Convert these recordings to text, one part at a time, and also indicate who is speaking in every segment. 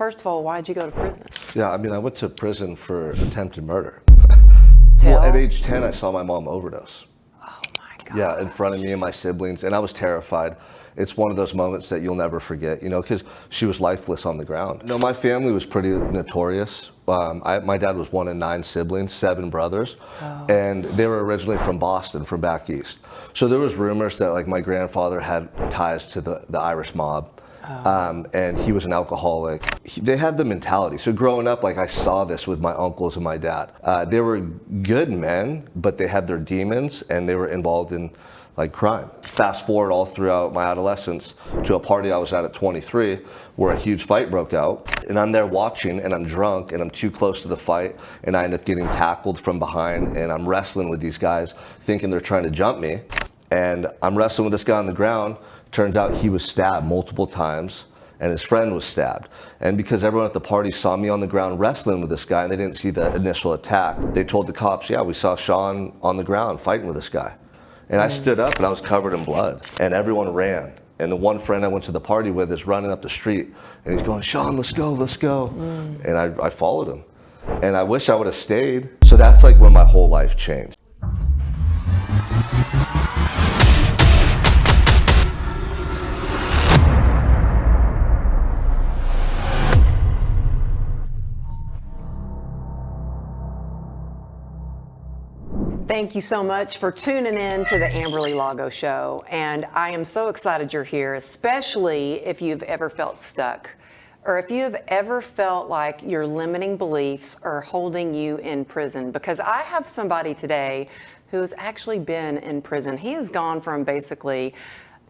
Speaker 1: first of all, why'd you go to prison?
Speaker 2: Yeah, I mean, I went to prison for attempted murder.
Speaker 1: Tell.
Speaker 2: Well, at age 10, I saw my mom overdose.
Speaker 1: Oh my God.
Speaker 2: Yeah, in front of me and my siblings, and I was terrified. It's one of those moments that you'll never forget, because she was lifeless on the ground. No, my family was pretty notorious. My dad was one of 9 siblings, 7 brothers, and they were originally from Boston, from back east. So there was rumors that like my grandfather had ties to the Irish mob. And he was an alcoholic. They had the mentality. So growing up, like I saw this with my uncles and my dad. They were good men, but they had their demons and they were involved in like crime. Fast forward all throughout my adolescence to a party I was at 23 where a huge fight broke out, and I'm there watching and I'm drunk and I'm too close to the fight and I end up getting tackled from behind and I'm wrestling with these guys thinking they're trying to jump me, and I'm wrestling with this guy on the ground. Turns out he was stabbed multiple times and his friend was stabbed. And because everyone at the party saw me on the ground wrestling with this guy and they didn't see the initial attack, they told the cops, yeah, we saw Sean on the ground fighting with this guy. And I stood up and I was covered in blood and everyone ran. And the one friend I went to the party with is running up the street and he's going, Sean, let's go, let's go. And I followed him. And I wish I would have stayed. So that's like when my whole life changed.
Speaker 1: Thank you so much for tuning in to the Amberly Lago Show. And I am so excited you're here, especially if you've ever felt stuck or if you have ever felt like your limiting beliefs are holding you in prison. Because I have somebody today who has actually been in prison. He has gone from basically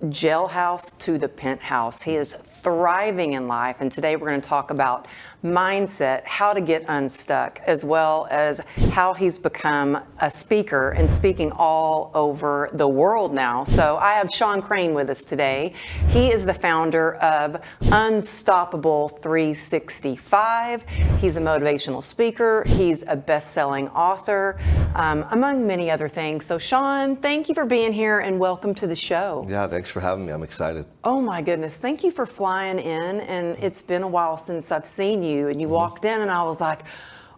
Speaker 1: jailhouse to the penthouse. He is thriving in life. And today we're going to talk about mindset, how to get unstuck, as well as how he's become a speaker and speaking all over the world now. So I have Sean Crane with us today. He is the founder of Unstoppable 365. He's a motivational speaker. He's a best-selling author, among many other things. So Sean, thank you for being here and welcome to the show.
Speaker 2: Yeah, thanks for having me. I'm excited.
Speaker 1: Oh my goodness. Thank you for flying in. And it's been a while since I've seen you, and you walked in and I was like,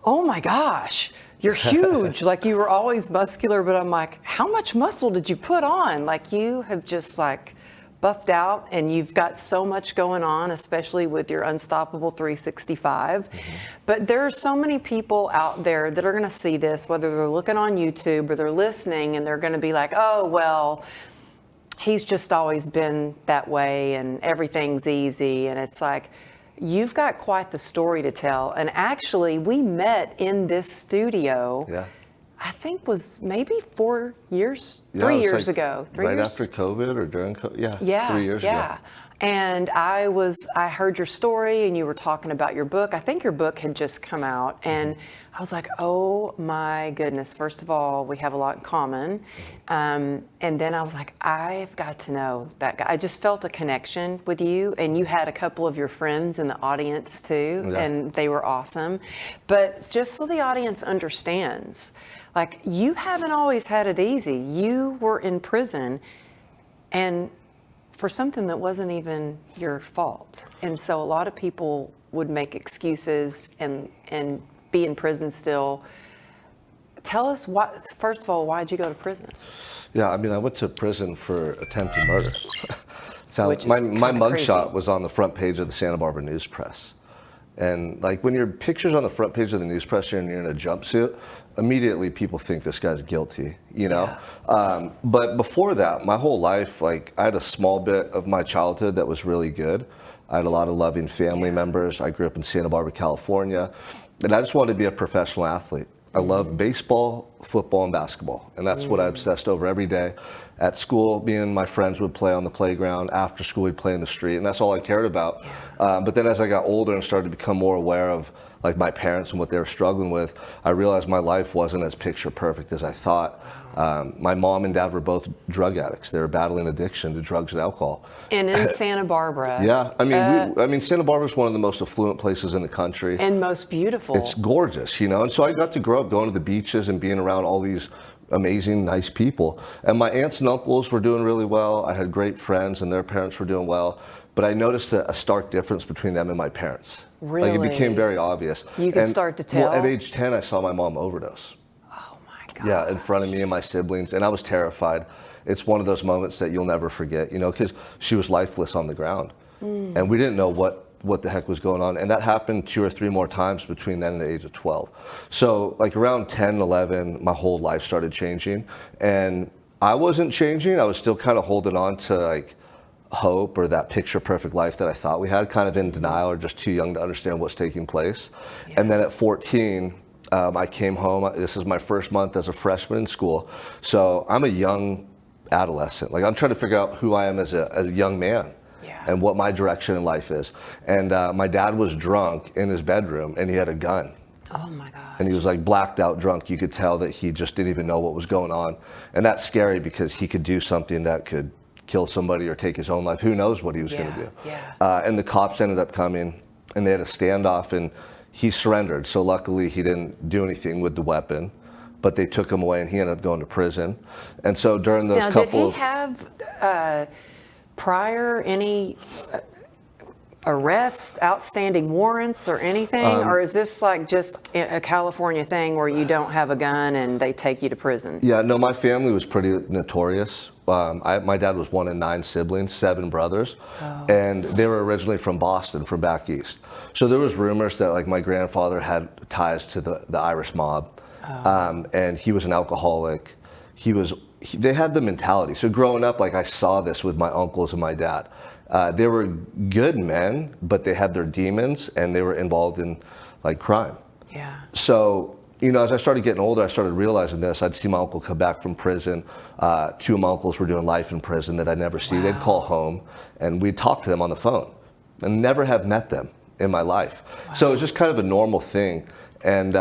Speaker 1: oh my gosh, you're huge. Like you were always muscular, but I'm like, how much muscle did you put on? Like you have just like buffed out and you've got so much going on, especially with your Unstoppable 365. But there are so many people out there that are going to see this, whether they're looking on YouTube or they're listening, and they're going to be like, oh, well, he's just always been that way and everything's easy. And it's like, you've got quite the story to tell. And actually, we met in this studio, I think was maybe 4 years, 3 years ago.
Speaker 2: Right after COVID or during COVID? Yeah, 3 years ago.
Speaker 1: And I heard your story and you were talking about your book. I think your book had just come out and I was like, oh my goodness. First of all, we have a lot in common. And then I was like, I've got to know that guy. I just felt a connection with you, and you had a couple of your friends in the audience too, and they were awesome. But just so the audience understands, like you haven't always had it easy. You were in prison and for something that wasn't even your fault. And so a lot of people would make excuses and be in prison still. Tell us, first of all, why'd you go to prison?
Speaker 2: Yeah, I mean, I went to prison for attempted murder. My mugshot was on the front page of the Santa Barbara News Press. And like when your picture's on the front page of the news press and you're in a jumpsuit, immediately people think this guy's guilty, you know? But before that, my whole life, like I had a small bit of my childhood that was really good. I had a lot of loving family members. I grew up in Santa Barbara, California, and I just wanted to be a professional athlete. I love baseball, football, and basketball, and that's what I obsessed over every day. At school, me and my friends would play on the playground. After school, we'd play in the street, and that's all I cared about. But then as I got older and started to become more aware of like my parents and what they were struggling with, I realized my life wasn't as picture perfect as I thought. My mom and dad were both drug addicts. They were battling addiction to drugs and alcohol.
Speaker 1: And in Santa Barbara.
Speaker 2: Yeah, I mean, Santa Barbara is one of the most affluent places in the country.
Speaker 1: And most beautiful.
Speaker 2: It's gorgeous, you know? And so I got to grow up going to the beaches and being around all these amazing, nice people. And my aunts and uncles were doing really well. I had great friends and their parents were doing well. but I noticed a stark difference between them and my parents.
Speaker 1: Really?
Speaker 2: Like, it became very obvious.
Speaker 1: You could start to tell?
Speaker 2: Well, at age 10, I saw my mom overdose.
Speaker 1: Oh my God.
Speaker 2: Yeah, in front of me and my siblings, and I was terrified. It's one of those moments that you'll never forget, because she was lifeless on the ground. And we didn't know what the heck was going on. And that happened 2 or 3 more times between then and the age of 12. So like around 10, 11, my whole life started changing. And I wasn't changing. I was still kind of holding on to like hope or that picture perfect life that I thought we had, kind of in denial or just too young to understand what's taking place. Yeah. And then at 14, I came home. This is my first month as a freshman in school. So I'm a young adolescent. Like, I'm trying to figure out who I am as a young man. Yeah. And what my direction in life is. And my dad was drunk in his bedroom, and he had a gun.
Speaker 1: Oh my God.
Speaker 2: And he was like blacked out drunk. You could tell that he just didn't even know what was going on. And that's scary because he could do something that could kill somebody or take his own life. Who knows what he was going to do. Yeah. And the cops ended up coming, and they had a standoff, and he surrendered. So luckily he didn't do anything with the weapon, but they took him away, and he ended up going to prison. And so during those
Speaker 1: did he have prior any arrests, outstanding warrants or anything? Or is this like just a California thing where you don't have a gun and they take you to prison?
Speaker 2: Yeah, no, my family was pretty notorious. My dad was one of 9 siblings, 7 brothers, and they were originally from Boston, from back east. So there was rumors that like my grandfather had ties to the Irish mob, and he was an alcoholic. They had the mentality. So growing up, like, I saw this with my uncles and my dad. They were good men, but they had their demons, and they were involved in like crime.
Speaker 1: Yeah.
Speaker 2: So, as I started getting older, I started realizing this. I'd see my uncle come back from prison. 2 of my uncles were doing life in prison that I'd never see. Wow. They'd call home, and we'd talk to them on the phone, and never have met them in my life. Wow. So it was just kind of a normal thing. And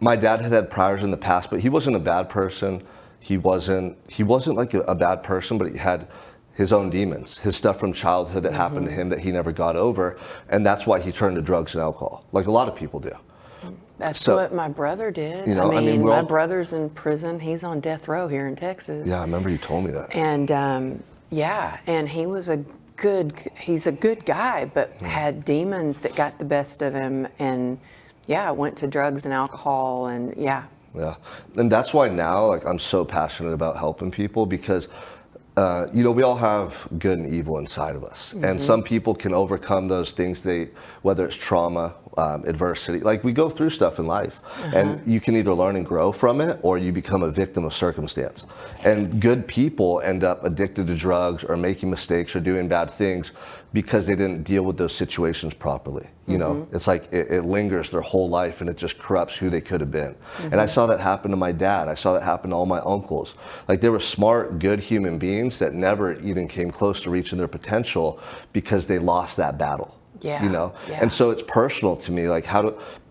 Speaker 2: my dad had priors in the past, but he wasn't a bad person. He wasn't like a bad person, but he had his own demons, his stuff from childhood that happened to him that he never got over. And that's why he turned to drugs and alcohol, like a lot of people do.
Speaker 1: That's what my brother did. I mean, my brother's in prison. He's on death row here in Texas.
Speaker 2: Yeah, I remember you told me that.
Speaker 1: And and he's a good guy, but had demons that got the best of him, and went to drugs and alcohol, and
Speaker 2: Yeah, and that's why now, like, I'm so passionate about helping people because, we all have good and evil inside of us, and some people can overcome those things. Whether it's trauma, adversity, like, we go through stuff in life, and you can either learn and grow from it, or you become a victim of circumstance. And good people end up addicted to drugs or making mistakes or doing bad things because they didn't deal with those situations properly. It's like it lingers their whole life, and it just corrupts who they could have been. And I saw that happen to my dad. I saw that happen to all my uncles. Like, they were smart, good human beings that never even came close to reaching their potential because they lost that battle. Yeah. And so it's personal to me, like,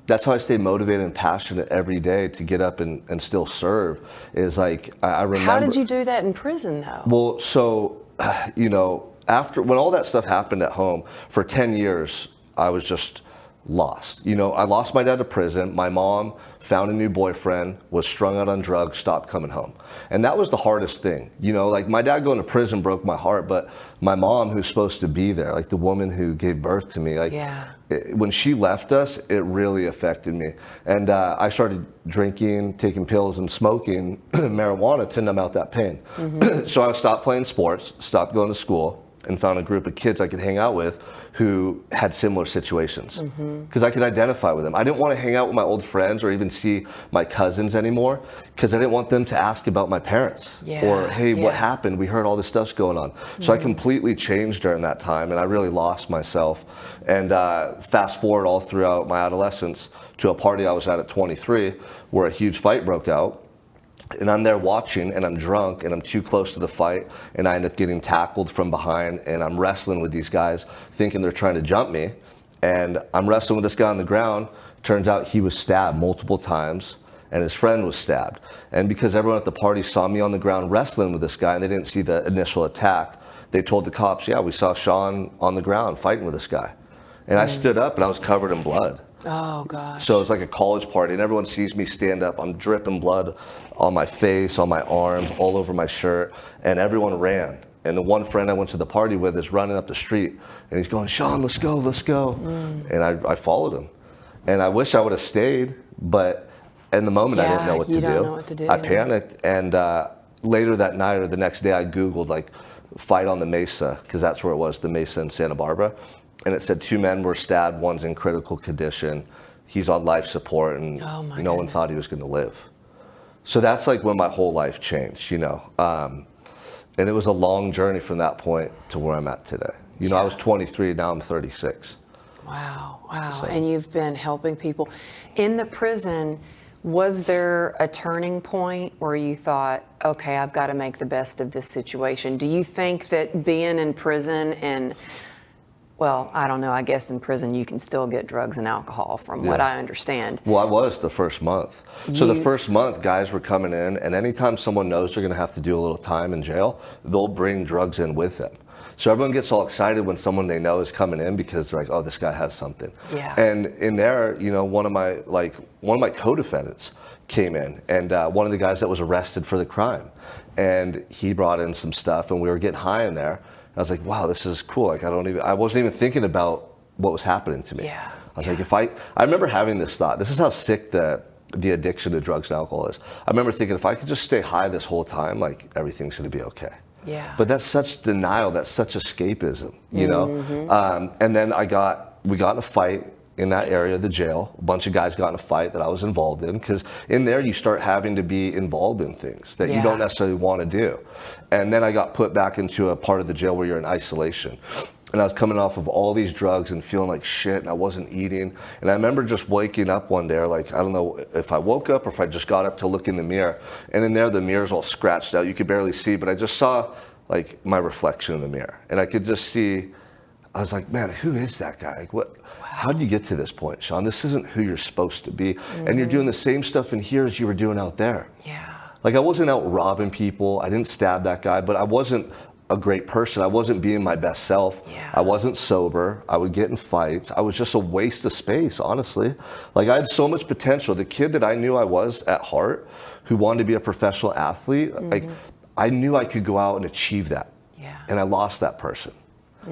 Speaker 2: that's how I stay motivated and passionate every day to get up and still serve, is like, I remember.
Speaker 1: How did you do that in prison, though?
Speaker 2: Well, so, when all that stuff happened at home, for 10 years, I was just lost. I lost my dad to prison. My mom found a new boyfriend, was strung out on drugs, stopped coming home. And that was the hardest thing. Like, my dad going to prison broke my heart, but my mom, who's supposed to be there, like the woman who gave birth to me, like, when she left us, it really affected me. And I started drinking, taking pills, and smoking marijuana to numb out that pain. So I stopped playing sports, stopped going to school, and found a group of kids I could hang out with who had similar situations, because I could identify with them. I didn't want to hang out with my old friends or even see my cousins anymore, because I didn't want them to ask about my parents or, hey, what happened? We heard all this stuff's going on. So I completely changed during that time, and I really lost myself. And fast forward all throughout my adolescence to a party I was at 23 where a huge fight broke out. And I'm there watching, and I'm drunk, and I'm too close to the fight, and I end up getting tackled from behind, and I'm wrestling with these guys thinking they're trying to jump me. And I'm wrestling with this guy on the ground. Turns out he was stabbed multiple times, and his friend was stabbed. And because everyone at the party saw me on the ground wrestling with this guy, and they didn't see the initial attack, they told the cops, we saw Sean on the ground fighting with this guy. And I stood up, and I was covered in blood.
Speaker 1: Oh, gosh.
Speaker 2: So it's like a college party, and everyone sees me stand up. I'm dripping blood on my face, on my arms, all over my shirt, and everyone ran. And the one friend I went to the party with is running up the street, and he's going, Sean, let's go, let's go. And I followed him. And I wish I would have stayed, but in the moment I didn't know what to do.
Speaker 1: Don't know what to do.
Speaker 2: I panicked, and later that night or the next day I Googled like fight on the Mesa, because that's where it was, the Mesa in Santa Barbara. And it said 2 men were stabbed, one's in critical condition. He's on life support, and no one thought he was gonna live. So that's like when my whole life changed, you know. And it was a long journey from that point to where I'm at today. You know, I was 23, now I'm 36.
Speaker 1: Wow.
Speaker 2: So.
Speaker 1: And you've been helping people. In the prison, was there a turning point where you thought, okay, I've got to make the best of this situation? Do you think that being in prison and, well, I don't know, I guess in prison you can still get drugs and alcohol from what I understand.
Speaker 2: Well, I was the first month. So the first month, guys were coming in, and anytime someone knows they're gonna have to do a little time in jail, they'll bring drugs in with them. So everyone gets all excited when someone they know is coming in, because they're like, oh, this guy has something.
Speaker 1: Yeah.
Speaker 2: And in there, you know, one of my co-defendants came in, and one of the guys that was arrested for the crime, and he brought in some stuff, and we were getting high in there. I was like, wow, this is cool. Like, I wasn't even thinking about what was happening to me.
Speaker 1: Yeah.
Speaker 2: I was like, I remember having this thought. This is how sick the addiction to drugs and alcohol is. I remember thinking, if I could just stay high this whole time, like, everything's gonna be okay.
Speaker 1: Yeah.
Speaker 2: But that's such denial, that's such escapism, you know? And then we got in a fight in that area of the jail. A bunch of guys got in a fight that I was involved in, because in there you start having to be involved in things that you don't necessarily want to do. And then I got put back into a part of the jail where you're in isolation. And I was coming off of all these drugs and feeling like shit, and I wasn't eating. And I remember just waking up one day, like, I don't know if I woke up or if I just got up to look in the mirror. And in there, the mirror's all scratched out. You could barely see, but I just saw like my reflection in the mirror. And I could just see, I was like, man, who is that guy? Like, what? How did you get to this point, Sean? This isn't who you're supposed to be. And you're doing the same stuff in here as you were doing out there.
Speaker 1: Yeah.
Speaker 2: Like, I wasn't out robbing people. I didn't stab that guy, but I wasn't a great person. I wasn't being my best self.
Speaker 1: Yeah.
Speaker 2: I wasn't sober. I would get in fights. I was just a waste of space, honestly. Like, I had so much potential. The kid that I knew I was at heart, who wanted to be a professional athlete, like, I knew I could go out and achieve that.
Speaker 1: Yeah.
Speaker 2: And I lost that person.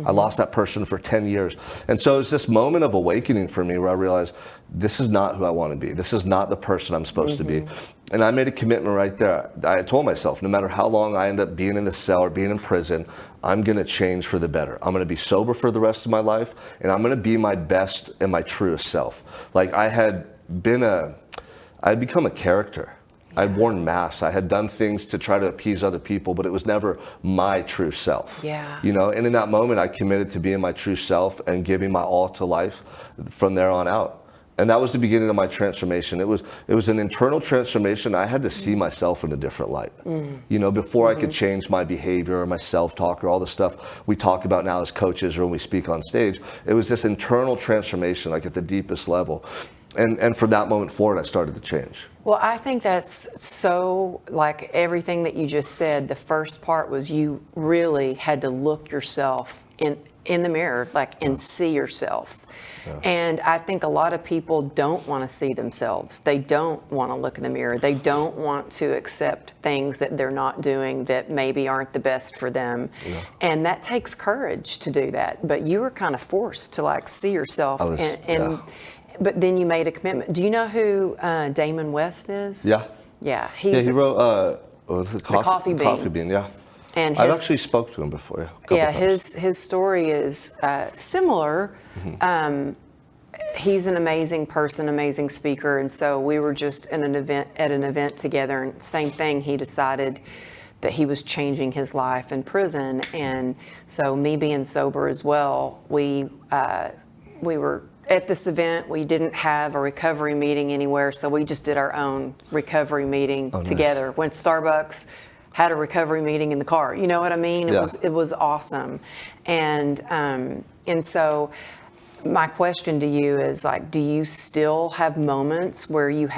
Speaker 2: I lost that person for 10 years. And so it's this moment of awakening for me where I realized this is not who I want to be. This is not the person I'm supposed to be. And I made a commitment right there. I told myself, no matter how long I end up being in the cell or being in prison, I'm going to change for the better. I'm going to be sober for the rest of my life, and I'm going to be my best and my truest self. Like, I'd become a character. I'd worn masks. I had done things to try to appease other people, but it was never my true self.
Speaker 1: Yeah.
Speaker 2: You know, and in that moment, I committed to being my true self and giving my all to life from there on out. And that was the beginning of my transformation. It was an internal transformation. I had to see myself in a different light. You know, before I could change my behavior or my self-talk or all the stuff we talk about now as coaches or when we speak on stage, it was this internal transformation, like at the deepest level. And from that moment forward, I started to change.
Speaker 1: Well, I think that's so, like everything that you just said, the first part was you really had to look yourself in the mirror, like, and see yourself. Yeah. And I think a lot of people don't want to see themselves. They don't want to look in the mirror. They don't want to accept things that they're not doing that maybe aren't the best for them. Yeah. And that takes courage to do that. But you were kind of forced to, like, see yourself But then you made a commitment. Do you know who Damon West is?
Speaker 2: Yeah.
Speaker 1: Yeah.
Speaker 2: He wrote the Coffee Bean. Yeah.
Speaker 1: And
Speaker 2: I've actually spoke to him before.
Speaker 1: Yeah. His story is similar. He's an amazing person, amazing speaker, and so we were just at an event together, and same thing. He decided that he was changing his life in prison, and so me being sober as well, we were at this event. We didn't have a recovery meeting anywhere, so we just did our own recovery meeting together. Nice. Went to Starbucks, had a recovery meeting in the car. You know what I mean? It was awesome. And so my question to you is, like, do you still have moments where you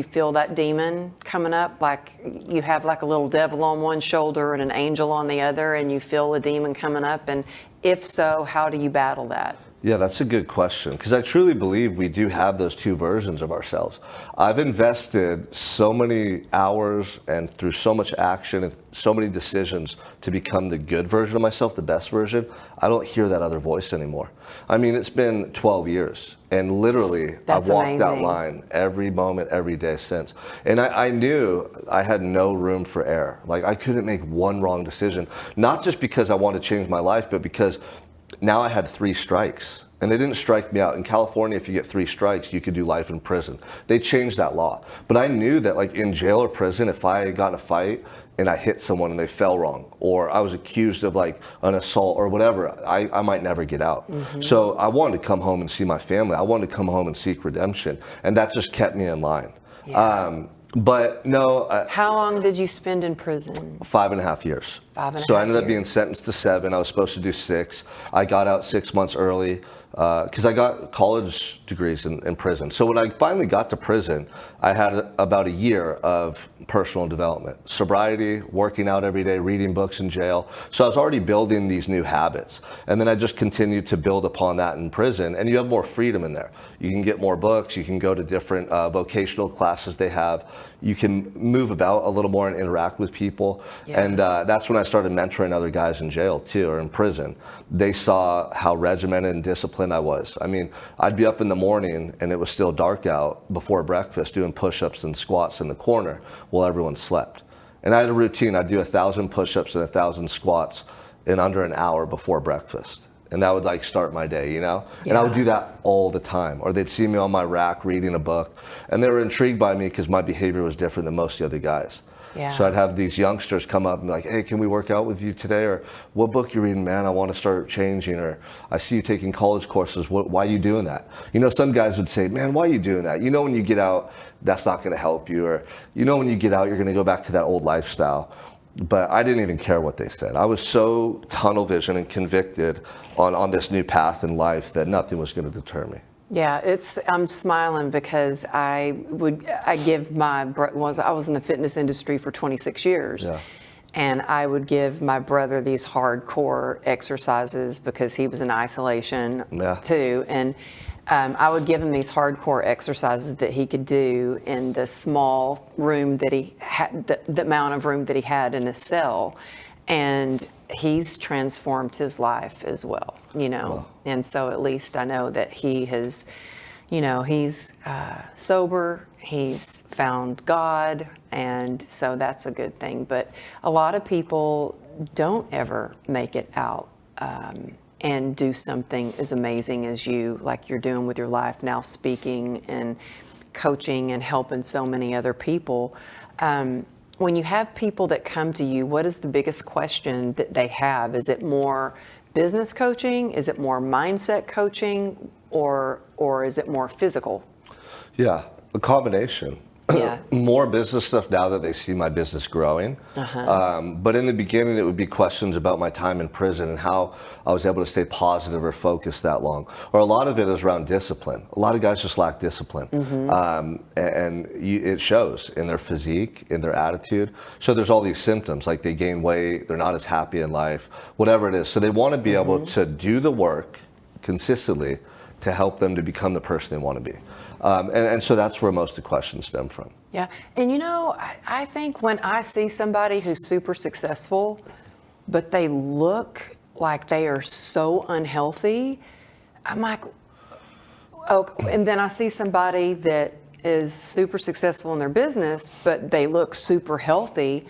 Speaker 1: feel that demon coming up, like you have like a little devil on one shoulder and an angel on the other, and you feel the demon coming up? And if so, how do you battle that?
Speaker 2: Yeah, that's a good question, because I truly believe we do have those two versions of ourselves. I've invested so many hours and through so much action and so many decisions to become the good version of myself, the best version. I don't hear that other voice anymore. I mean, it's been 12 years, and literally
Speaker 1: That's
Speaker 2: I've walked that
Speaker 1: amazing.
Speaker 2: line every moment, every day since. And I knew I had no room for error. Like, I couldn't make one wrong decision, not just because I wanted to change my life, but because now I had 3 strikes, and they didn't strike me out. In California, if you get 3 strikes, you could do life in prison. They changed that law. But I knew that, like, in jail or prison, if I got in a fight and I hit someone and they fell wrong, or I was accused of like an assault or whatever, I might never get out. So I wanted to come home and see my family. I wanted to come home and seek redemption, and that just kept me in line.
Speaker 1: Yeah.
Speaker 2: But no,
Speaker 1: How long did you spend in prison?
Speaker 2: 5.5 years.
Speaker 1: 5.5
Speaker 2: So I ended up
Speaker 1: years.
Speaker 2: being sentenced to 7. I was supposed to do 6. I got out 6 months early because I got college degrees in prison. So when I finally got to prison, I had about a year of personal development, sobriety, working out every day, reading books in jail. So I was already building these new habits. And then I just continued to build upon that in prison. And you have more freedom in there. You can get more books. You can go to different vocational classes they have. You can move about a little more and interact with people.
Speaker 1: Yeah.
Speaker 2: And that's when I started mentoring other guys in jail too, or in prison. They saw how regimented and disciplined I was. I mean, I'd be up in the morning and it was still dark out before breakfast doing push-ups and squats in the corner while everyone slept. And I had a routine. I'd do 1,000 push-ups and 1,000 squats in under an hour before breakfast. And that would like start my day, you know? And I would do that all the time. Or they'd see me on my rack reading a book, and they were intrigued by me because my behavior was different than most of the other guys.
Speaker 1: Yeah.
Speaker 2: So I'd have these youngsters come up and be like, hey, can we work out with you today? Or what book you reading, man? I want to start changing. Or I see you taking college courses. Why are you doing that? You know, some guys would say, man, why are you doing that? You know, when you get out, that's not going to help you. Or, you know, when you get out, you're going to go back to that old lifestyle. But I didn't even care what they said. I was so tunnel vision and convicted on this new path in life that nothing was going to deter me.
Speaker 1: Yeah, I'm smiling because I was in the fitness industry for 26 years.
Speaker 2: Yeah.
Speaker 1: And I would give my brother these hardcore exercises because he was in isolation too. And I would give him these hardcore exercises that he could do in the small room that he had, the amount of room that he had in his cell. And he's transformed his life as well, you know.
Speaker 2: Wow.
Speaker 1: And so at least I know that he has, you know, he's sober, he's found God, and so that's a good thing. But a lot of people don't ever make it out and do something as amazing as you, like you're doing with your life now, speaking and coaching and helping so many other people. When you have people that come to you, what is the biggest question that they have? Is it more business coaching? Is it more mindset coaching? Or is it more physical?
Speaker 2: Yeah, a combination.
Speaker 1: Yeah.
Speaker 2: More business stuff now that they see my business growing. But in the beginning, it would be questions about my time in prison and how I was able to stay positive or focused that long. Or a lot of it is around discipline. A lot of guys just lack discipline. It shows in their physique, in their attitude. So there's all these symptoms, like they gain weight, they're not as happy in life, whatever it is. So they want to be able to do the work consistently to help them to become the person they want to be. And so that's where most of the questions stem from.
Speaker 1: Yeah. And you know, I think when I see somebody who's super successful, but they look like they are so unhealthy, I'm like, oh, and then I see somebody that is super successful in their business, but they look super healthy.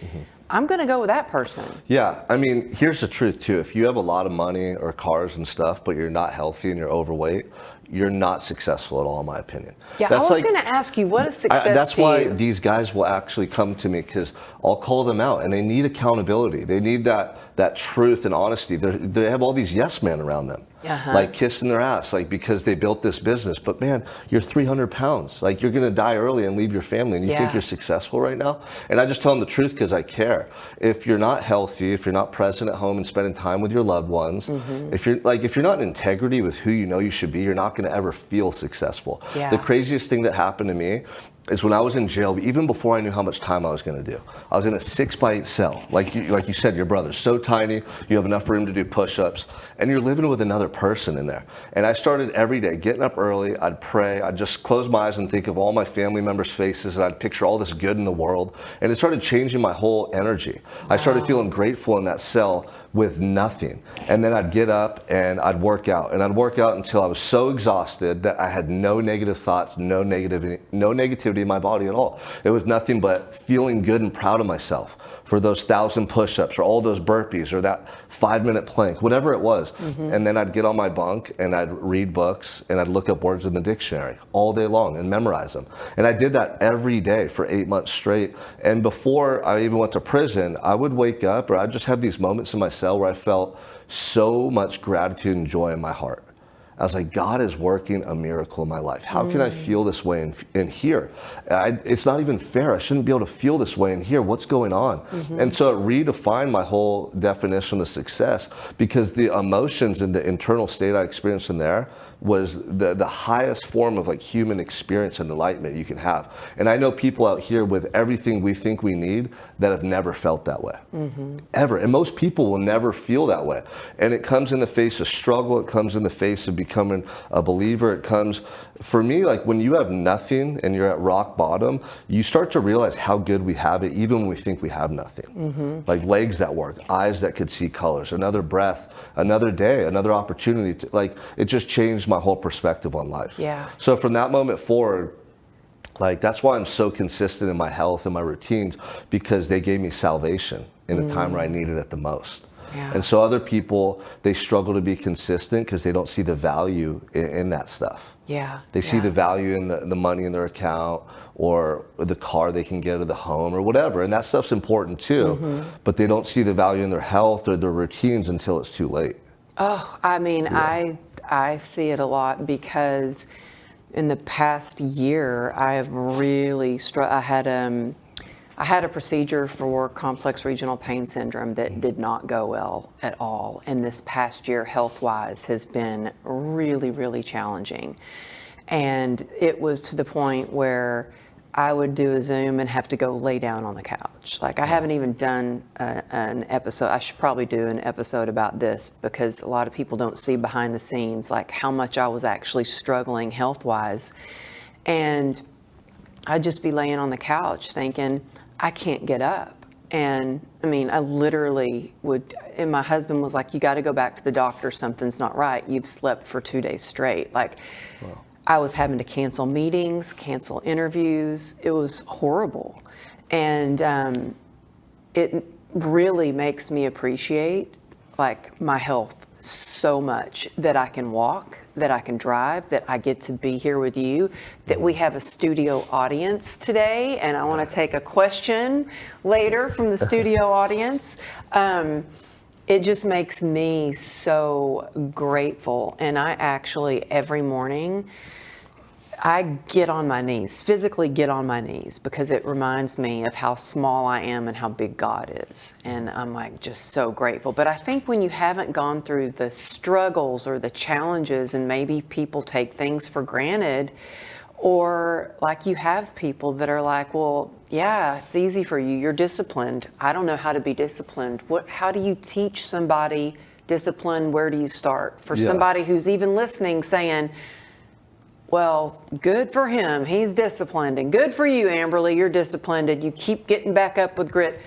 Speaker 1: I'm going to go with that person.
Speaker 2: Yeah, I mean, here's the truth too. If you have a lot of money or cars and stuff, but you're not healthy and you're overweight, you're not successful at all, in my opinion.
Speaker 1: Yeah,
Speaker 2: that's
Speaker 1: I was going to ask you, what is success
Speaker 2: that's
Speaker 1: to
Speaker 2: why
Speaker 1: you?
Speaker 2: these guys will actually come to me, because I'll call them out, and they need accountability. They need that truth and honesty. They have all these yes men around them, like kissing their ass, like because they built this business. But man, you're 300 pounds. Like, you're going to die early and leave your family, and you think you're successful right now? And I just tell them the truth because I care. If you're not healthy, if you're not present at home and spending time with your loved ones, if you're not in integrity with who you know you should be, you're not going to ever feel successful. The craziest thing that happened to me is when I was in jail, even before I knew how much time I was going to do. I was in a 6x8 cell. Like you said, your brother's so tiny, you have enough room to do push-ups, and you're living with another person in there. And I started every day getting up early, I'd pray, I'd just close my eyes and think of all my family members' faces, and I'd picture all this good in the world. And it started changing my whole energy. I started feeling grateful in that cell with nothing. And then I'd get up and I'd work out. And I'd work out until I was so exhausted that I had no negative thoughts, no negativity in my body at all. It was nothing but feeling good and proud of myself for those 1,000 push-ups or all those burpees or that 5-minute plank, whatever it was. And then I'd get on my bunk and I'd read books and I'd look up words in the dictionary all day long and memorize them. And I did that every day for 8 months straight. And before I even went to prison, I would wake up, or I'd just have these moments in my cell where I felt so much gratitude and joy in my heart. I was like, God is working a miracle in my life. How can I feel this way in here? It's not even fair. I shouldn't be able to feel this way in here. What's going on? And so it redefined my whole definition of success, because the emotions and the internal state I experienced in there was the highest form of like human experience and enlightenment you can have. And I know people out here with everything we think we need that have never felt that way, ever. And most people will never feel that way. And it comes in the face of struggle. It comes in the face of becoming a believer. It comes, for me, like when you have nothing and you're at rock bottom, you start to realize how good we have it, even when we think we have nothing. Like legs that work, eyes that could see colors, another breath, another day, another opportunity. Like it just changed my whole perspective on life. So from that moment forward, like that's why I'm so consistent in my health and my routines, because they gave me salvation in a time where I needed it the most. And so other people, they struggle to be consistent because they don't see the value in that stuff. They see the value in the money in their account or the car they can get or the home or whatever. And that stuff's important too, but they don't see the value in their health or their routines until it's too late.
Speaker 1: Oh, I mean, I see it a lot, because in the past year, I have really I had a procedure for complex regional pain syndrome that did not go well at all. And this past year, health-wise, has been really, really challenging. And it was to the point where I would do a Zoom and have to go lay down on the couch. Like I haven't even done an episode. I should probably do an episode about this, because a lot of people don't see behind the scenes, like how much I was actually struggling health-wise. And I'd just be laying on the couch thinking, I can't get up. And I mean, I literally would, and my husband was like, you got to go back to the doctor. Something's not right. You've slept for 2 days straight. Like, I was having to cancel meetings, cancel interviews. It was horrible. And it really makes me appreciate like my health so much, that I can walk, that I can drive, that I get to be here with you, that we have a studio audience today. And I want to take a question later from the studio audience. It just makes me so grateful. And I actually, every morning, I get on my knees, physically get on my knees, because it reminds me of how small I am and how big God is. And I'm like just so grateful. But I think when you haven't gone through the struggles or the challenges, and maybe people take things for granted, or like you have people that are like, well, yeah, it's easy for you. You're disciplined. I don't know how to be disciplined. How do you teach somebody discipline? Where do you start? For somebody who's even listening saying, well, good for him, he's disciplined, and good for you, Amberly, you're disciplined, and you keep getting back up with grit.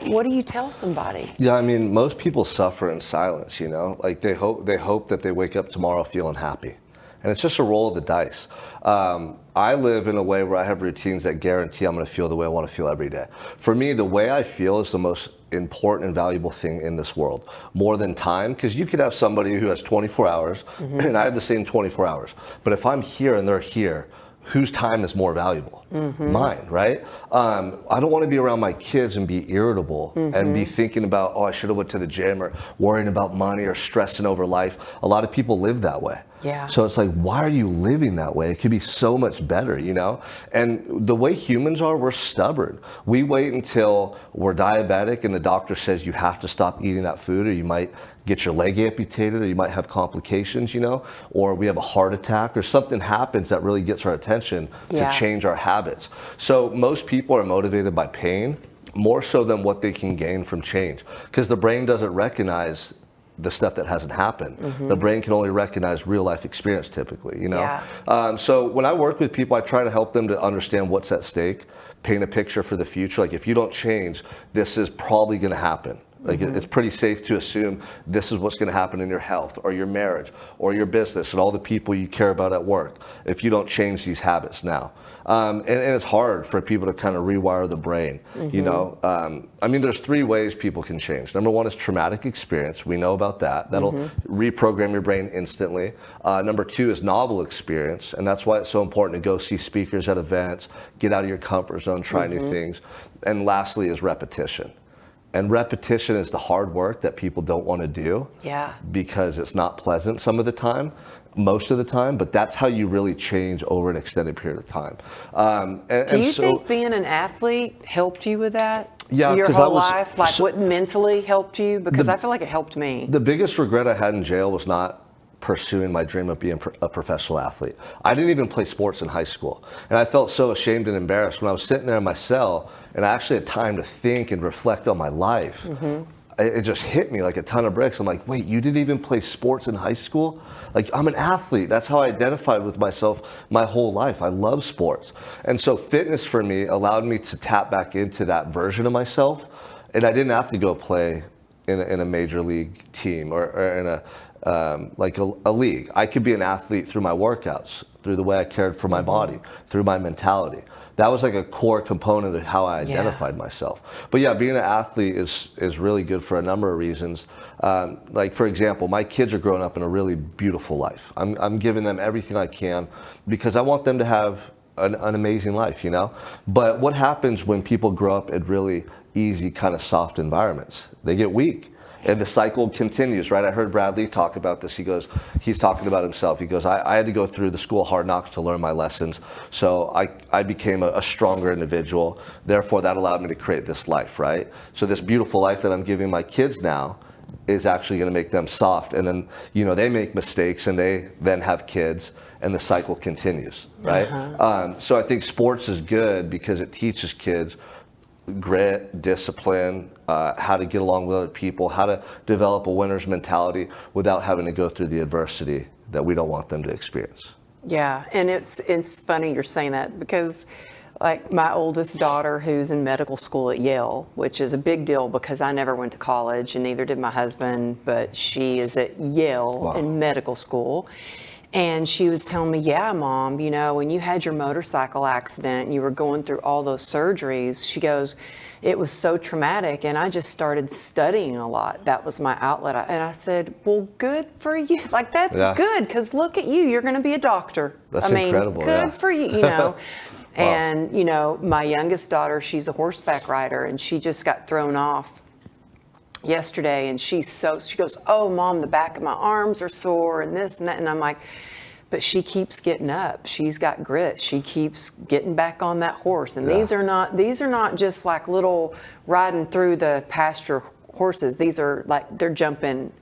Speaker 1: What do you tell somebody?
Speaker 2: Yeah, I mean, most people suffer in silence, you know? Like they hope that they wake up tomorrow feeling happy. And it's just a roll of the dice. I live in a way where I have routines that guarantee I'm gonna feel the way I wanna feel every day. For me, the way I feel is the most important and valuable thing in this world, more than time, because you could have somebody who has 24 hours, and I have the same 24 hours. But if I'm here and they're here, whose time is more valuable? Mine, right? I don't want to be around my kids and be irritable and be thinking about, oh, I should have went to the gym, or worrying about money or stressing over life. A lot of people live that way.
Speaker 1: Yeah.
Speaker 2: So it's like, why are you living that way? It could be so much better, you know? And the way humans are, we're stubborn. We wait until we're diabetic and the doctor says you have to stop eating that food, or you might get your leg amputated, or you might have complications, you know, or we have a heart attack, or something happens that really gets our attention to change our habits. So most people are motivated by pain more so than what they can gain from change, because the brain doesn't recognize the stuff that hasn't happened. The brain can only recognize real life experience typically, you know? So when I work with people, I try to help them to understand what's at stake, paint a picture for the future. Like, if you don't change, this is probably gonna happen. Like, it's pretty safe to assume this is what's going to happen in your health or your marriage or your business and all the people you care about at work if you don't change these habits now. And it's hard for people to kind of rewire the brain, you know. I mean, there's 3 ways people can change. Number 1 is traumatic experience. We know about that. That'll reprogram your brain instantly. Number 2 is novel experience, and that's why it's so important to go see speakers at events, get out of your comfort zone, try new things. And lastly is repetition. And repetition is the hard work that people don't want to do, because it's not pleasant some of the time, most of the time, but that's how you really change over an extended period of time.
Speaker 1: Do you think being an athlete helped you with that?
Speaker 2: Yeah,
Speaker 1: your whole life, like what mentally helped you? Because I feel like it helped me.
Speaker 2: The biggest regret I had in jail was not pursuing my dream of being a professional athlete. I didn't even play sports in high school. And I felt so ashamed and embarrassed when I was sitting there in my cell and I actually had time to think and reflect on my life. It just hit me like a ton of bricks. I'm like, wait, you didn't even play sports in high school? Like, I'm an athlete. That's how I identified with myself my whole life. I love sports. And so fitness for me allowed me to tap back into that version of myself. And I didn't have to go play in a major league team or in a league. I could be an athlete through my workouts, through the way I cared for my body, through my mentality. That was like a core component of how I identified myself. But yeah, being an athlete is really good for a number of reasons. Like, for example, my kids are growing up in a really beautiful life. I'm giving them everything I can because I want them to have an amazing life, you know? But what happens when people grow up in really easy, kind of soft environments? They get weak. And the cycle continues, right? I heard Bradley talk about this. He's talking about himself. He goes, I had to go through the school hard knocks to learn my lessons. So I became a stronger individual. Therefore, that allowed me to create this life, right? So this beautiful life that I'm giving my kids now is actually going to make them soft. And then, you know, they make mistakes and they then have kids and the cycle continues, right? So I think sports is good because it teaches kids grit, discipline, how to get along with other people, how to develop a winner's mentality without having to go through the adversity that we don't want them to experience.
Speaker 1: Yeah, and it's funny you're saying that because, like, my oldest daughter, who's in medical school at Yale, which is a big deal because I never went to college and neither did my husband, but she is at Yale in medical school. And she was telling me, yeah, Mom, you know, when you had your motorcycle accident and you were going through all those surgeries, she goes, it was so traumatic and I just started studying a lot. That was my outlet. And I said, well, good for you. Like, that's good, because look at you. You're going to be a doctor.
Speaker 2: That's incredible.
Speaker 1: Good for you, you know. And, you know, my youngest daughter, she's a horseback rider, and she just got thrown off yesterday, and she goes, oh, Mom, the back of my arms are sore and this and that. And I'm like, but she keeps getting up. She's got grit. She keeps getting back on that horse. And these are not just like little riding through the pasture horses. These are like, they're jumping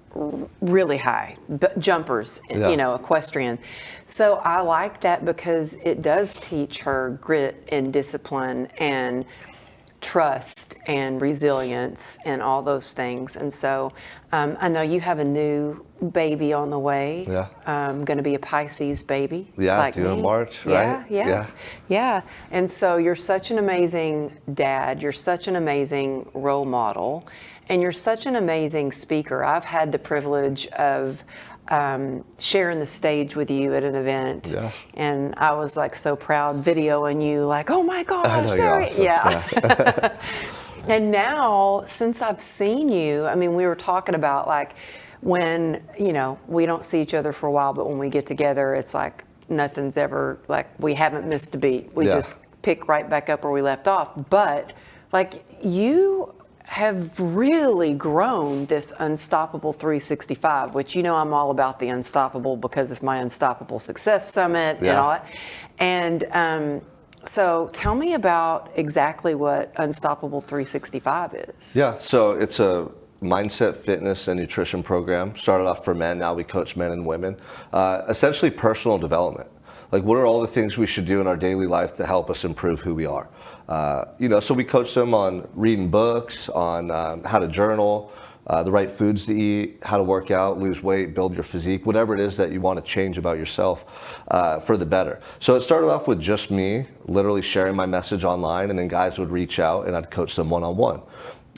Speaker 1: really high, jumpers, you know, equestrian. So I like that because it does teach her grit and discipline and trust and resilience and all those things. And so I know you have a new baby on the way. Going to be a Pisces baby. Like
Speaker 2: due in March,
Speaker 1: right?
Speaker 2: Yeah.
Speaker 1: And so you're such an amazing dad. You're such an amazing role model. And you're such an amazing speaker. I've had the privilege of sharing the stage with you at an event, and I was like so proud videoing you, like, oh my gosh, sorry. Yeah. And now, since I've seen you, I mean, we were talking about, like, when, you know, we don't see each other for a while, but when we get together, it's like nothing's ever, like, we haven't missed a beat. We just pick right back up where we left off. But, like, you have really grown this Unstoppable 365, which, you know, I'm all about the unstoppable because of my Unstoppable Success Summit and all that. And so tell me about exactly what Unstoppable 365 is.
Speaker 2: Yeah, so it's a mindset, fitness, and nutrition program. Started off for men, now we coach men and women. Essentially personal development. Like, what are all the things we should do in our daily life to help us improve who we are? You know, so we coach them on reading books, on how to journal, the right foods to eat, how to work out, lose weight, build your physique, whatever it is that you want to change about yourself for the better. So it started off with just me literally sharing my message online, and then guys would reach out and I'd coach them one-on-one.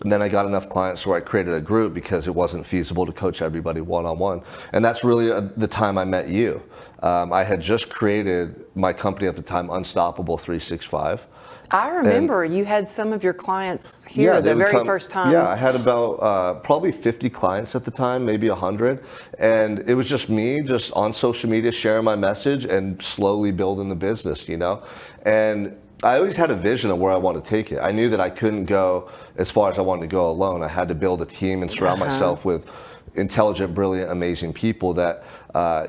Speaker 2: And then I got enough clients where I created a group because it wasn't feasible to coach everybody one-on-one. And that's really the time I met you. I had just created my company at the time, Unstoppable 365.
Speaker 1: I remember you had some of your clients here the very first time.
Speaker 2: Yeah, I had about probably 50 clients at the time, maybe 100. And it was just me, just on social media, sharing my message and slowly building the business, you know? And I always had a vision of where I wanted to take it. I knew that I couldn't go as far as I wanted to go alone. I had to build a team and surround myself with intelligent, brilliant, amazing people that,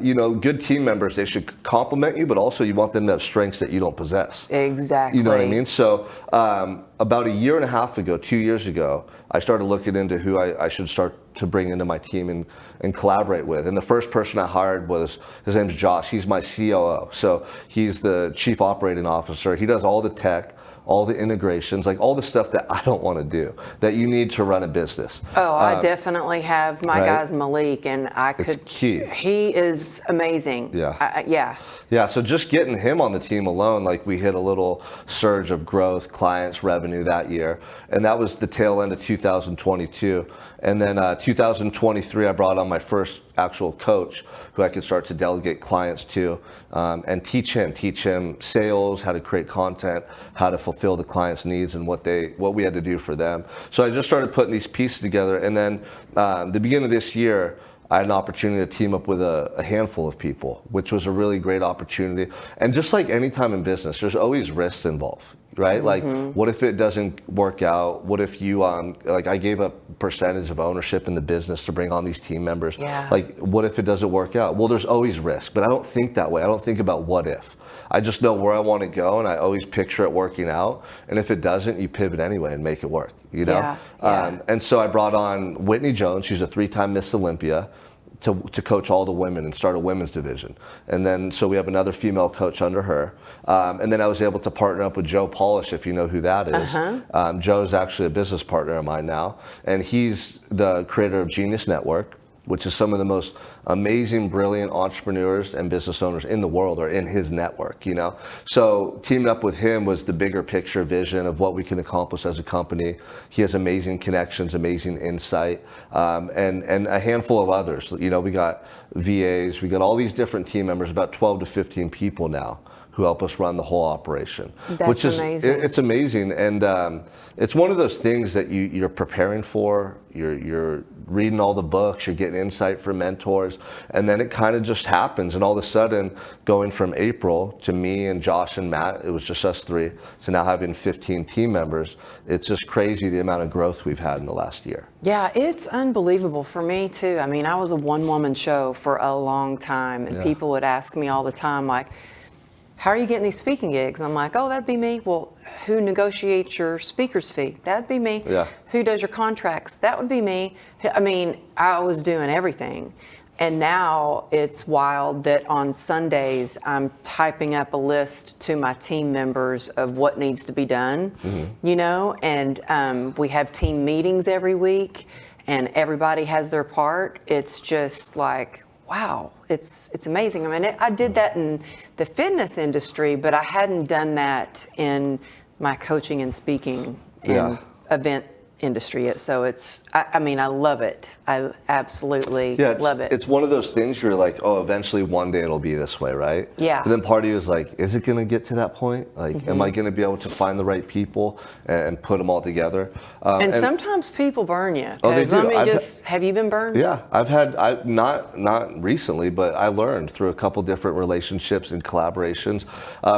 Speaker 2: you know, good team members, they should compliment you, but also you want them to have strengths that you don't possess.
Speaker 1: Exactly.
Speaker 2: You know what I mean? So about a year and a half ago, 2 years ago, I started looking into who I should start to bring into my team and collaborate with. And the first person I hired was, his name's Josh. He's my COO. So he's the chief operating officer. He does all the tech, all the integrations, like all the stuff that I don't want to do, that you need to run a business.
Speaker 1: Oh, I definitely have my guy's Malik, and I could.
Speaker 2: It's key.
Speaker 1: He is amazing.
Speaker 2: Yeah. Yeah, so just getting him on the team alone, like we hit a little surge of growth, clients, revenue that year. And that was the tail end of 2022. And then 2023, I brought on my first actual coach who I could start to delegate clients to and teach him sales, how to create content, how to fulfill the client's needs and what we had to do for them. So I just started putting these pieces together. And then the beginning of this year, I had an opportunity to team up with a handful of people, which was a really great opportunity. And just like any time in business, there's always risks involved, right? Like, what if it doesn't work out? What if you, like I gave a percentage of ownership in the business to bring on these team members. Like, what if it doesn't work out? Well, there's always risk, but I don't think that way. I don't think about what if. I just know where I want to go, and I always picture it working out. And if it doesn't, you pivot anyway and make it work, you know? And so I brought on Whitney Jones. She's a 3-time Miss Olympia, to coach all the women and start a women's division. And then, so we have another female coach under her. And then I was able to partner up with Joe Polish, if you know who that is. Joe's actually a business partner of mine now. And he's the creator of Genius Network, which is some of the most amazing, brilliant entrepreneurs and business owners in the world are in his network, you know? So teaming up with him was the bigger picture vision of what we can accomplish as a company. He has amazing connections, amazing insight, and a handful of others. You know, we got VAs, we got all these different team members, about 12 to 15 people now who help us run the whole operation.
Speaker 1: That's amazing.
Speaker 2: It's amazing, and it's one of those things that you're preparing for. You're reading all the books, you're getting insight from mentors, and then it kind of just happens. And all of a sudden, going from April to me and Josh and Matt, it was just us three, to now having 15 team members. It's just crazy the amount of growth we've had in the last year.
Speaker 1: Yeah, it's unbelievable for me too. I mean, I was a one-woman show for a long time, and people would ask me all the time, like, how are you getting these speaking gigs? I'm like, oh, that'd be me. Well, who negotiates your speaker's fee? That'd be me. Who does your contracts? That would be me. I mean, I was doing everything. And now it's wild that on Sundays, I'm typing up a list to my team members of what needs to be done, you know, and we have team meetings every week, and everybody has their part. It's just like, wow, it's amazing. I mean, I did that in the fitness industry, but I hadn't done that in my coaching and speaking and event industry. So I mean, I love it. I absolutely love it.
Speaker 2: It's one of those things you're like, oh, eventually one day it'll be this way, right?
Speaker 1: Yeah.
Speaker 2: And then part of you is like, is it going to get to that point? Like, am I going to be able to find the right people and put them all together?
Speaker 1: And sometimes people burn you.
Speaker 2: Oh, they do.
Speaker 1: Let me have you been burned?
Speaker 2: Yeah, I've not recently, but I learned through a couple different relationships and collaborations.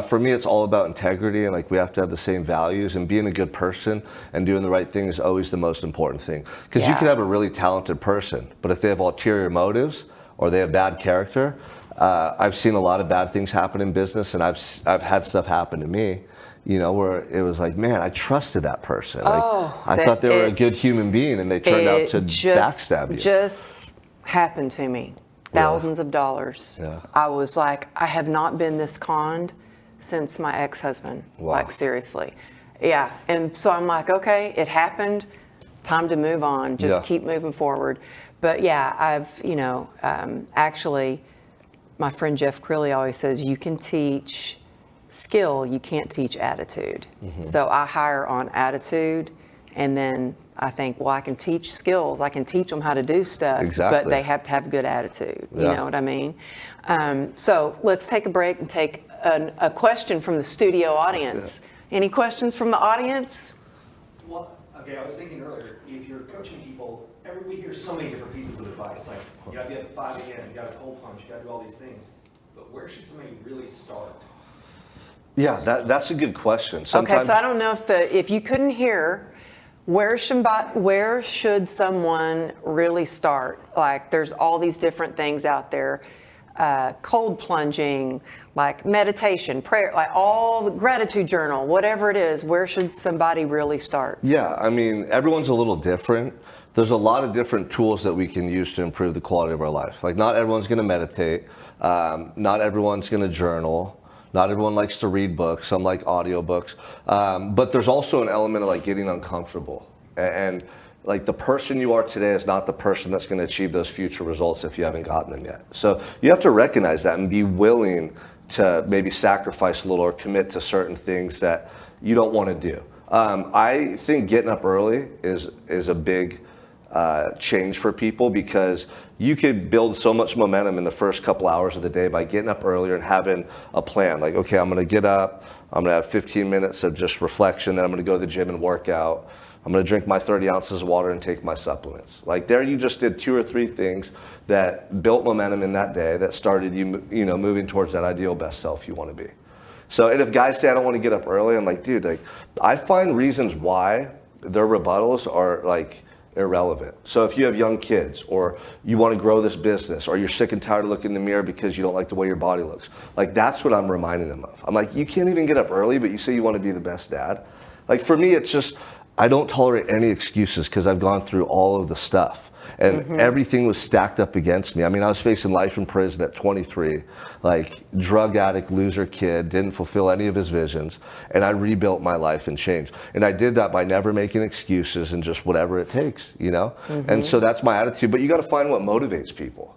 Speaker 2: For me, it's all about integrity, and like we have to have the same values, and being a good person and doing the right thing is always the most important thing. Because you
Speaker 1: Yeah.
Speaker 2: can have a really talented person, but if they have ulterior motives or they have bad character, I've seen a lot of bad things happen in business, and I've had stuff happen to me, you know, where it was like, man, I trusted that person. Like, I thought they were a good human being, and they turned out to backstab you.
Speaker 1: Just happened to me. Thousands of dollars.
Speaker 2: Yeah.
Speaker 1: I was like, I have not been this conned since my ex-husband.
Speaker 2: Wow.
Speaker 1: Like, seriously. Yeah. And so I'm like, okay, it happened. Time to move on. Just keep moving forward. But yeah, I've, you know, actually, my friend Jeff Crilly always says, you can teach skill, you can't teach attitude. So I hire on attitude, and then I think, well, I can teach skills. I can teach them how to do stuff, but they have to have good attitude. You know what I mean? So let's take a break and take a question from the studio audience. Any questions from the audience?
Speaker 3: Well, okay, I was thinking earlier, if you're coaching people, we hear so many different pieces of advice, like you gotta be up at 5 a.m., you gotta cold plunge, you gotta do all these things. But where should somebody really start?
Speaker 2: Yeah, that's a good question.
Speaker 1: Okay, so I don't know if you couldn't hear, where should someone really start? Like, there's all these different things out there, cold plunging, like meditation, prayer, like all the gratitude journal, whatever it is. Where should somebody really start?
Speaker 2: Yeah, I mean, everyone's a little different. There's a lot of different tools that we can use to improve the quality of our life. Like, not everyone's going to meditate. Not everyone's going to journal. Not everyone likes to read books. Some like audiobooks. But there's also an element of like getting uncomfortable. And like, the person you are today is not the person that's going to achieve those future results if you haven't gotten them yet. So you have to recognize that and be willing to maybe sacrifice a little or commit to certain things that you don't want to do. I think getting up early is a big change for people, because you could build so much momentum in the first couple hours of the day by getting up earlier and having a plan. Like, okay, I'm going to get up, I'm going to have 15 minutes of just reflection, then I'm going to go to the gym and work out. I'm going to drink my 30 ounces of water and take my supplements. Like, there you just did 2 or 3 things that built momentum in that day that started you know, moving towards that ideal best self you want to be. So, and if guys say, I don't want to get up early, I'm like, dude, like, I find reasons why their rebuttals are like irrelevant. So if you have young kids, or you want to grow this business, or you're sick and tired of looking in the mirror because you don't like the way your body looks, like, that's what I'm reminding them of. I'm like, you can't even get up early, but you say you want to be the best dad. Like, for me, it's just, I don't tolerate any excuses, because I've gone through all of the stuff. And everything was stacked up against me. I mean, I was facing life in prison at 23, like, drug addict, loser kid, didn't fulfill any of his visions. And I rebuilt my life and changed. And I did that by never making excuses and just whatever it takes, you know? And so that's my attitude. But you got to find what motivates people.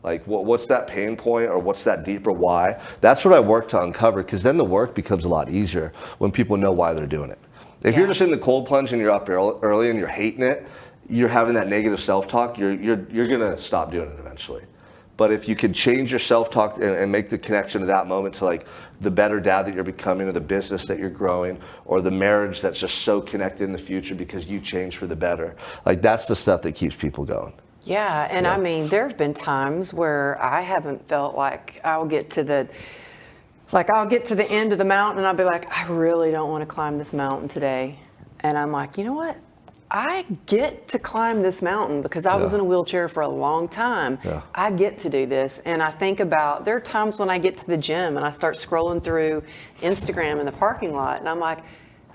Speaker 2: Like, what's that pain point, or what's that deeper why? That's what I work to uncover, because then the work becomes a lot easier when people know why they're doing it. If you're just in the cold plunge and you're up early and you're hating it, you're having that negative self-talk, you're gonna stop doing it eventually. But if you can change your self-talk and make the connection to that moment, to like the better dad that you're becoming, or the business that you're growing, or the marriage that's just so connected in the future because you changed for the better, like, that's the stuff that keeps people going.
Speaker 1: Yeah, and I mean, there have been times where I haven't felt like I'll get to the end of the mountain and I'll be like, I really don't want to climb this mountain today. And I'm like, you know what? I get to climb this mountain because I was in a wheelchair for a long time. I get to do this. And I think about, there are times when I get to the gym and I start scrolling through Instagram in the parking lot, and I'm like,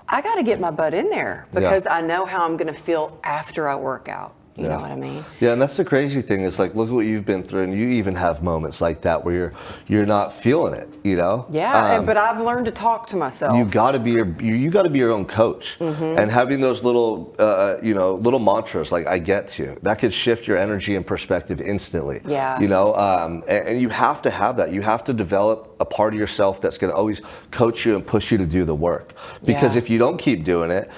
Speaker 1: I got to get my butt in there, because I know how I'm going to feel after I work out. You know what I mean?
Speaker 2: Yeah, and that's the crazy thing. It's like, look at what you've been through, and you even have moments like that where you're not feeling it, you know?
Speaker 1: Yeah, but I've learned to talk to myself.
Speaker 2: You got to be your own coach, and having those little little mantras like, I get you, that could shift your energy and perspective instantly.
Speaker 1: Yeah.
Speaker 2: You know, and you have to have that. You have to develop a part of yourself that's going to always coach you and push you to do the work. Because if you don't keep doing it,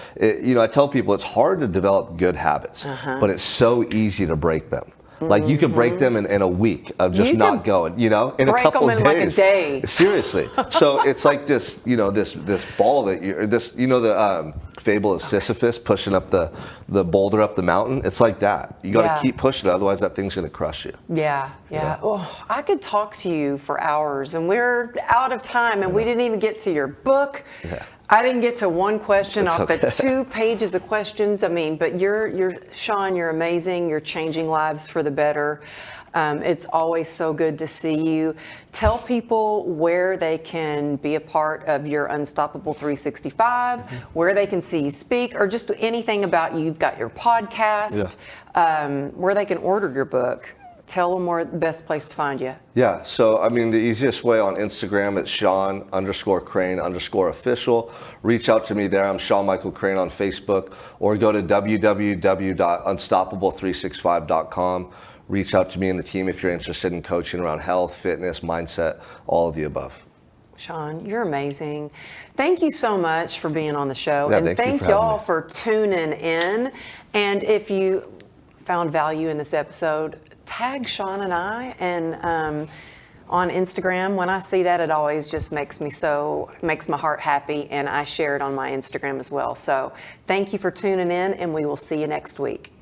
Speaker 2: you know, I tell people it's hard to develop good habits, but it's so easy to break them. Like, you could break them in a week of just not going, you know, in a couple of days.
Speaker 1: Break them in like a day.
Speaker 2: Seriously. So it's like this, you know, this ball that you're, this, you know, fable of Sisyphus pushing up the boulder up the mountain. It's like that. You got to keep pushing it, otherwise that thing's going to crush you.
Speaker 1: Yeah. Oh, I could talk to you for hours, and we're out of time, and we didn't even get to your book.
Speaker 2: Yeah.
Speaker 1: I didn't get to one question
Speaker 2: That's
Speaker 1: off
Speaker 2: okay.
Speaker 1: the 2 pages of questions. I mean, but you're Sean, you're amazing. You're changing lives for the better. It's always so good to see you. Tell people where they can be a part of your Unstoppable 365, where they can see you speak, or just anything about you. You've got your podcast, where they can order your book. Tell them where the best place to find you.
Speaker 2: Yeah, so I mean, the easiest way on Instagram, it's Sean_Crane_official. Reach out to me there. I'm Sean Michael Crane on Facebook, or go to www.unstoppable365.com. Reach out to me and the team if you're interested in coaching around health, fitness, mindset, all of the above.
Speaker 1: Sean, you're amazing. Thank you so much for being on the show.
Speaker 2: Yeah,
Speaker 1: and thank y'all for tuning in. And if you found value in this episode, tag Sean and I and on Instagram. When I see that, it always just makes my heart happy, and I share it on my Instagram as well. So thank you for tuning in, and we will see you next week.